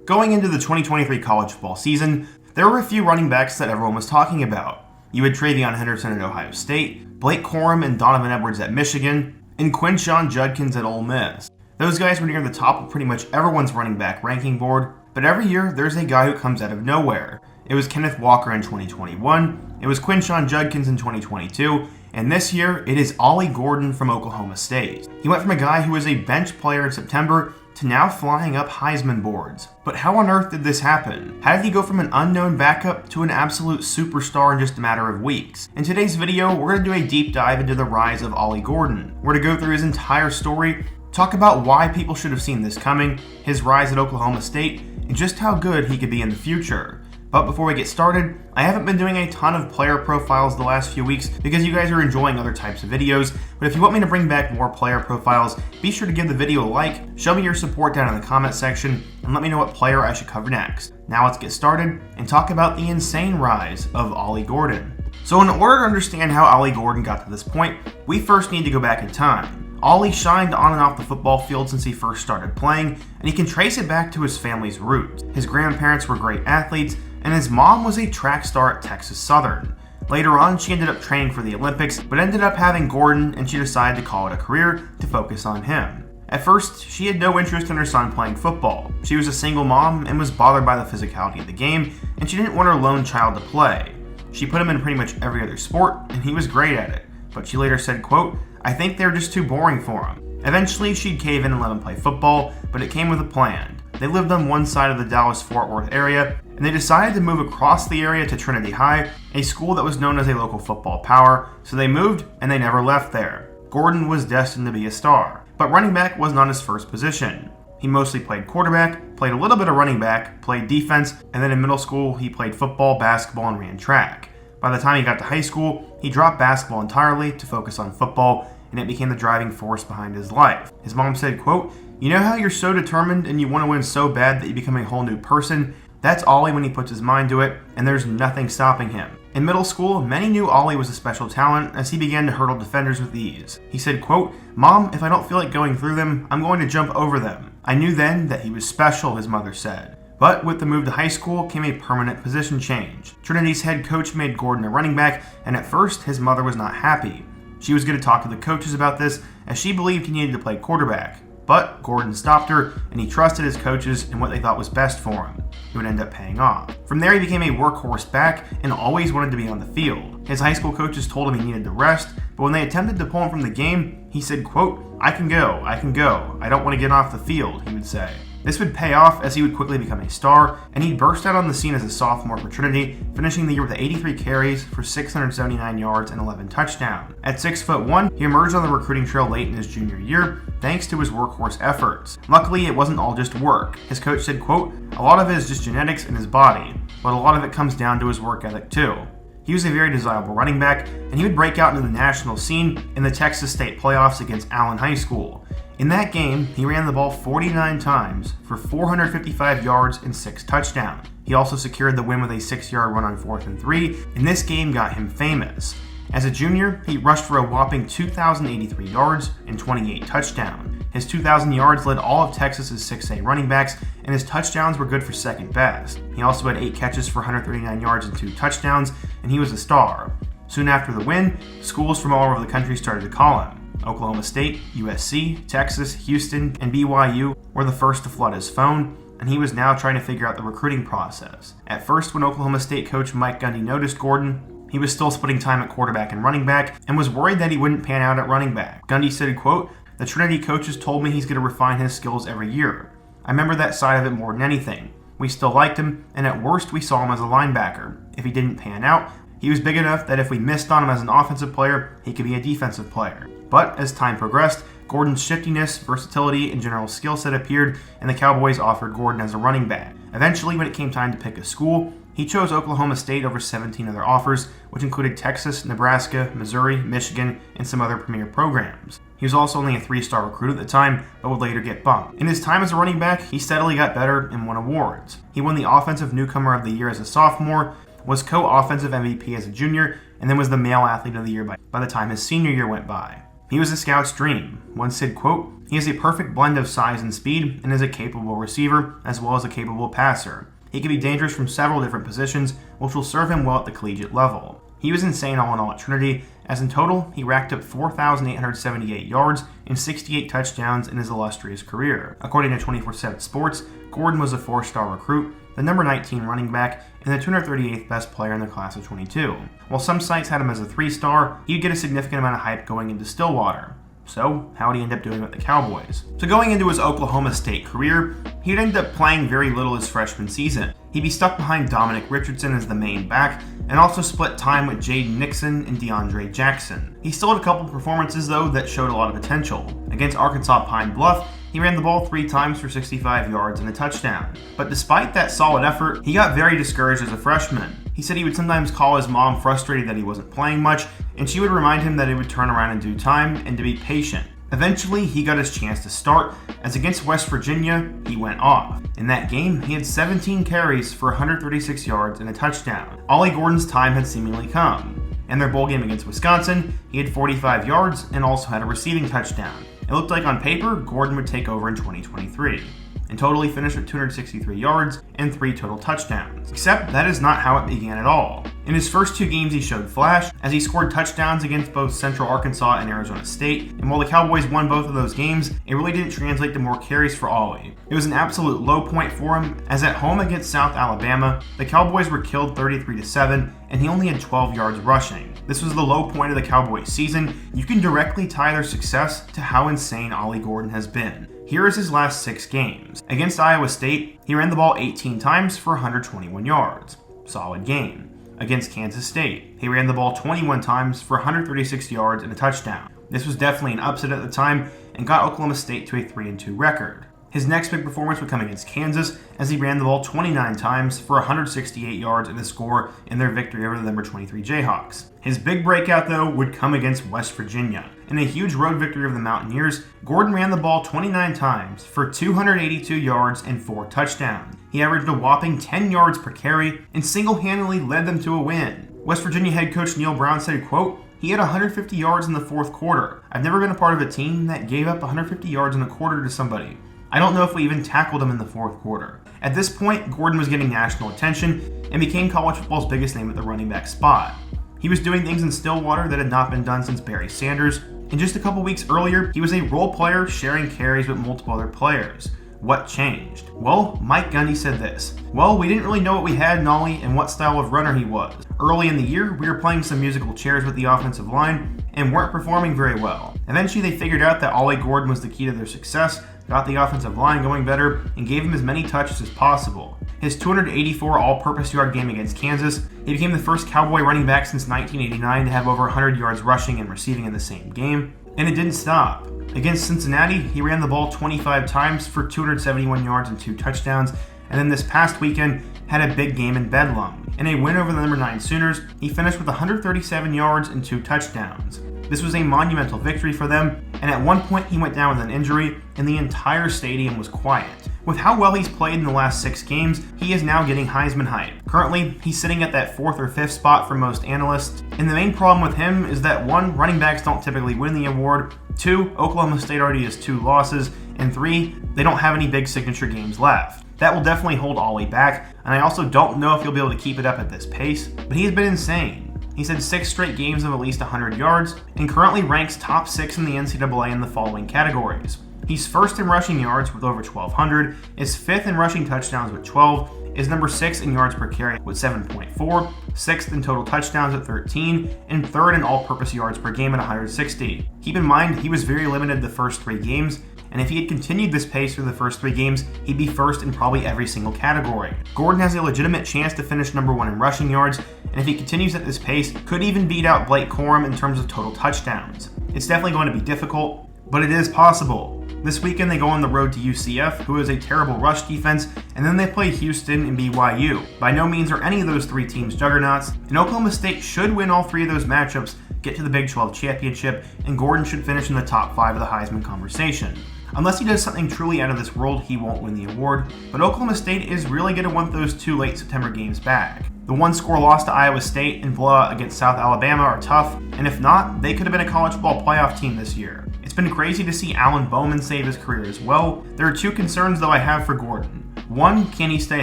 Going into the 2023 college football season, there were a few running backs that everyone was talking about. You had TreyVeyon Henderson at Ohio State, Blake Corum and Donovan Edwards at Michigan, and Quinshon Judkins at Ole Miss. Those guys were near the top of pretty much everyone's running back ranking board, but every year there's a guy who comes out of nowhere. It was Kenneth Walker in 2021, it was Quinshon Judkins in 2022, and this year it is Ollie Gordon from Oklahoma State. He went from a guy who was a bench player in September to now flying up Heisman boards. But how on earth did this happen? How did he go from an unknown backup to an absolute superstar in just a matter of weeks? In today's video, we're going to do a deep dive into the rise of Ollie Gordon. We're going to go through his entire story, talk about why people should have seen this coming, his rise at Oklahoma State, and just how good he could be in the future. But before we get started, I haven't been doing a ton of player profiles the last few weeks because you guys are enjoying other types of videos, but if you want me to bring back more player profiles, be sure to give the video a like, show me your support down in the comment section, and let me know what player I should cover next. Now let's get started and talk about the insane rise of Ollie Gordon. So in order to understand how Ollie Gordon got to this point, we first need to go back in time. Ollie shined on and off the football field since he first started playing, and he can trace it back to his family's roots. His grandparents were great athletes, and his mom was a track star at Texas Southern. Later on, she ended up training for the Olympics, but ended up having Gordon, and she decided to call it a career to focus on him. At first, she had no interest in her son playing football. She was a single mom and was bothered by the physicality of the game, and she didn't want her lone child to play. She put him in pretty much every other sport, and he was great at it. But she later said, quote, "I think they're just too boring for him." Eventually, she'd cave in and let him play football, but it came with a plan. They lived on one side of the Dallas-Fort Worth area, and they decided to move across the area to Trinity High, a school that was known as a local football power, so they moved and they never left there. Gordon was destined to be a star, but running back was not his first position. He mostly played quarterback, played a little bit of running back, played defense, and then in middle school he played football, basketball, and ran track. By the time he got to high school, he dropped basketball entirely to focus on football, and it became the driving force behind his life. His mom said, quote, "You know how you're so determined and you want to win so bad that you become a whole new person? That's Ollie when he puts his mind to it, and there's nothing stopping him." In middle school, many knew Ollie was a special talent as he began to hurdle defenders with ease. He said, quote, "Mom, if I don't feel like going through them, I'm going to jump over them." I knew then that he was special, his mother said. But with the move to high school came a permanent position change. Trinity's head coach made Gordon a running back, and at first his mother was not happy. She was going to talk to the coaches about this as she believed he needed to play quarterback. But Gordon stopped her, and he trusted his coaches and what they thought was best for him. It would end up paying off. From there, he became a workhorse back and always wanted to be on the field. His high school coaches told him he needed to rest, but when they attempted to pull him from the game, he said, quote, I can go, I don't want to get off the field," he would say. This would pay off as he would quickly become a star, and he burst out on the scene as a sophomore for Trinity, finishing the year with 83 carries for 679 yards and 11 touchdowns. At 6'1", he emerged on the recruiting trail late in his junior year, thanks to his workhorse efforts. Luckily, it wasn't all just work. His coach said, quote, "A lot of it is just genetics in his body, but a lot of it comes down to his work ethic too." He was a very desirable running back, and he would break out into the national scene in the Texas State playoffs against Allen High School. In that game, he ran the ball 49 times for 455 yards and 6 touchdowns. He also secured the win with a 6-yard run on 4th and 3, and this game got him famous. As a junior, he rushed for a whopping 2,083 yards and 28 touchdowns. His 2,000 yards led all of Texas's 6A running backs, and his touchdowns were good for second best. He also had 8 catches for 139 yards and 2 touchdowns, and he was a star. Soon after the win, schools from all over the country started to call him. Oklahoma State, USC, Texas, Houston, and BYU were the first to flood his phone, and he was now trying to figure out the recruiting process. At first, when Oklahoma State coach Mike Gundy noticed Gordon, he was still splitting time at quarterback and running back, and was worried that he wouldn't pan out at running back. Gundy said, quote, "The Trinity coaches told me he's going to refine his skills every year. I remember that side of it more than anything. We still liked him, and at worst we saw him as a linebacker. If he didn't pan out, he was big enough that if we missed on him as an offensive player, he could be a defensive player." But as time progressed, Gordon's shiftiness, versatility, and general skill set appeared, and the Cowboys offered Gordon as a running back. Eventually, when it came time to pick a school, he chose Oklahoma State over 17 other offers, which included Texas, Nebraska, Missouri, Michigan, and some other premier programs. He was also only a 3-star recruit at the time, but would later get bumped. In his time as a running back, he steadily got better and won awards. He won the Offensive Newcomer of the Year as a sophomore, was co-offensive MVP as a junior, and then was the Male Athlete of the Year by the time his senior year went by. He was a scout's dream. One said, quote, He has a perfect blend of size and speed and is a capable receiver as well as a capable passer. He can be dangerous from several different positions, which will serve him well at the collegiate level. He was insane all in all at Trinity, as in total, he racked up 4,878 yards and 68 touchdowns in his illustrious career. According to 24/7 Sports, Gordon was a 4-star recruit, the number 19 running back, and the 238th best player in the class of 22. While some sites had him as a 3-star, he'd get a significant amount of hype going into Stillwater. So, how would he end up doing with the Cowboys? So going into his Oklahoma State career, he'd end up playing very little his freshman season. He'd be stuck behind Dominic Richardson as the main back, and also split time with Jaden Nixon and DeAndre Jackson. He still had a couple performances though that showed a lot of potential. Against Arkansas Pine Bluff, he ran the ball 3 times for 65 yards and a touchdown. But despite that solid effort, he got very discouraged as a freshman. He said he would sometimes call his mom frustrated that he wasn't playing much, and she would remind him that it would turn around in due time and to be patient. Eventually, he got his chance to start, as against West Virginia, he went off. In that game, he had 17 carries for 136 yards and a touchdown. Ollie Gordon's time had seemingly come. In their bowl game against Wisconsin, he had 45 yards and also had a receiving touchdown. It looked like on paper, Gordon would take over in 2023. In total, he finished with 263 yards and 3 total touchdowns. Except that is not how it began at all. In his first 2 games, he showed flash, as he scored touchdowns against both Central Arkansas and Arizona State, and while the Cowboys won both of those games, it really didn't translate to more carries for Ollie. It was an absolute low point for him, as at home against South Alabama, the Cowboys were killed 33-7, and he only had 12 yards rushing. This was the low point of the Cowboys season. You can directly tie their success to how insane Ollie Gordon has been. Here is his last 6 games. Against Iowa State, he ran the ball 18 times for 121 yards. Solid game. Against Kansas State, he ran the ball 21 times for 136 yards and a touchdown. This was definitely an upset at the time and got Oklahoma State to a 3-2 record. His next big performance would come against Kansas, as he ran the ball 29 times for 168 yards and a score in their victory over the number 23 Jayhawks. His big breakout, though, would come against West Virginia. In a huge road victory of the Mountaineers, Gordon ran the ball 29 times for 282 yards and 4 touchdowns. He averaged a whopping 10 yards per carry and single-handedly led them to a win. West Virginia head coach Neil Brown said, quote, "He had 150 yards in the 4th quarter. I've never been a part of a team that gave up 150 yards in a quarter to somebody. I don't know if we even tackled him in the 4th quarter." At this point, Gordon was getting national attention and became college football's biggest name at the running back spot. He was doing things in Stillwater that had not been done since Barry Sanders, and just a couple weeks earlier, he was a role player sharing carries with multiple other players. What changed? Well, Mike Gundy said this. "Well, we didn't really know what we had in Ollie and what style of runner he was. Early in the year, we were playing some musical chairs with the offensive line and weren't performing very well. Eventually, they figured out that Ollie Gordon was the key to their success, got the offensive line going better, and gave him as many touches as possible. His 284 all-purpose yard game against Kansas, he became the first Cowboy running back since 1989 to have over 100 yards rushing and receiving in the same game, and it didn't stop. Against Cincinnati, he ran the ball 25 times for 271 yards and 2 touchdowns, and then this past weekend had a big game in Bedlam. In a win over the number 9 Sooners, he finished with 137 yards and 2 touchdowns. This was a monumental victory for them, and at one point he went down with an injury, and the entire stadium was quiet. With how well he's played in the last 6 games, he is now getting Heisman hype. Currently, he's sitting at that 4th or 5th spot for most analysts, and the main problem with him is that 1, running backs don't typically win the award, 2, Oklahoma State already has 2 losses, and 3, they don't have any big signature games left. That will definitely hold Ollie back, and I also don't know if he'll be able to keep it up at this pace, but he has been insane. He's had 6 straight games of at least 100 yards, and currently ranks top 6 in the NCAA in the following categories. He's 1st in rushing yards with over 1,200, is 5th in rushing touchdowns with 12, is number 6 in yards per carry with 7.4, 6th in total touchdowns at 13, and 3rd in all-purpose yards per game at 160. Keep in mind, he was very limited the first 3 games, and if he had continued this pace through the first 3 games, he'd be 1st in probably every single category. Gordon has a legitimate chance to finish number 1 in rushing yards, and if he continues at this pace, could even beat out Blake Corum in terms of total touchdowns. It's definitely going to be difficult, but it is possible. This weekend they go on the road to UCF, who has a terrible rush defense, and then they play Houston and BYU. By no means are any of those 3 teams juggernauts, and Oklahoma State should win all 3 of those matchups, get to the Big 12 championship, and Gordon should finish in the top 5 of the Heisman conversation. Unless he does something truly out of this world, he won't win the award, but Oklahoma State is really going to want those 2 late September games back. The 1-score loss to Iowa State and blowout against South Alabama are tough, and if not, they could have been a college football playoff team this year. It's been crazy to see Alan Bowman save his career as well. There are two concerns though I have for Gordon. One, can he stay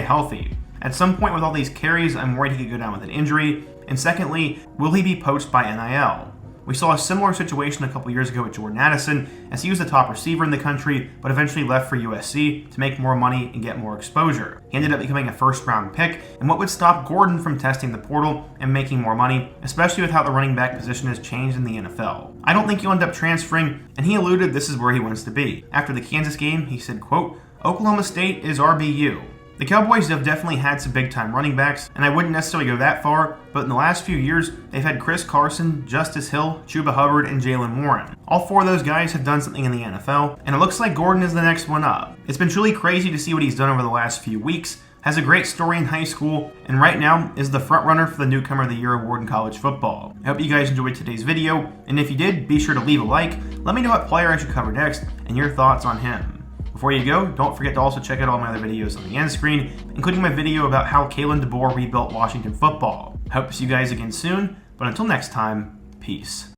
healthy? At some point with all these carries, I'm worried he could go down with an injury. And secondly, will he be poached by NIL? We saw a similar situation a couple years ago with Jordan Addison, as he was the top receiver in the country, but eventually left for USC to make more money and get more exposure. He ended up becoming a first-round pick, and what would stop Gordon from testing the portal and making more money, especially with how the running back position has changed in the NFL? I don't think he'll end up transferring, and he alluded this is where he wants to be. After the Kansas game, he said, quote, "Oklahoma State is RBU." The Cowboys have definitely had some big-time running backs, and I wouldn't necessarily go that far, but in the last few years, they've had Chris Carson, Justice Hill, Chuba Hubbard, and Jalen Warren. All four of those guys have done something in the NFL, and it looks like Gordon is the next one up. It's been truly crazy to see what he's done over the last few weeks, has a great story in high school, and right now is the frontrunner for the Newcomer of the Year award in college football. I hope you guys enjoyed today's video, and if you did, be sure to leave a like, let me know what player I should cover next, and your thoughts on him. Before you go, don't forget to also check out all my other videos on the end screen, including my video about how Kalen DeBoer rebuilt Washington football. I hope to see you guys again soon, but until next time, peace.